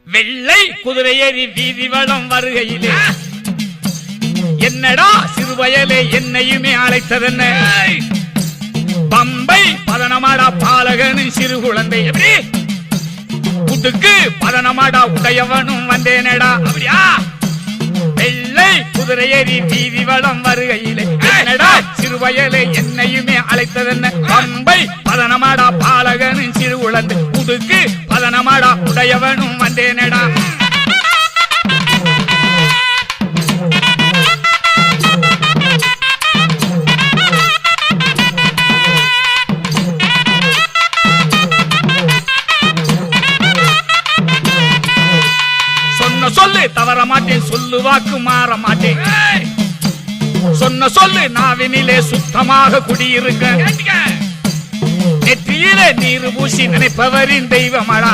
வெள்ளை குதிரையேறி வீதி வளம் வருகையிலே என்னடா சிறுவயலே என்னையுமே அழைத்ததென்ன? பம்பை பதனமாடா பாலகனும் சிறு குழந்தை எப்படி புட்டுக்கு பதனமாடா உடையவனும் வந்தேனடா அப்படியா? வெள்ளை குதிரையேறி வீதி வளம் வருகையிலே என்னடா சிறுவயலே என்னையுமே அழைத்ததென்ன? பம்பை பதனமாடா பாலகனும் சிறு குழந்தை புட்டுக்கு பதனமாடா உடையவனும் வந்தேனடா. சொல்லு தவற மாட்டேன், சொல்லு வாக்கு மாற மாட்டேன். சொன்ன சொல்லு நாவினிலே சுத்தமாக குடியிருக்க. நெற்றியிலே நீர் பூசி நினைப்பவரின் தெய்வமடா.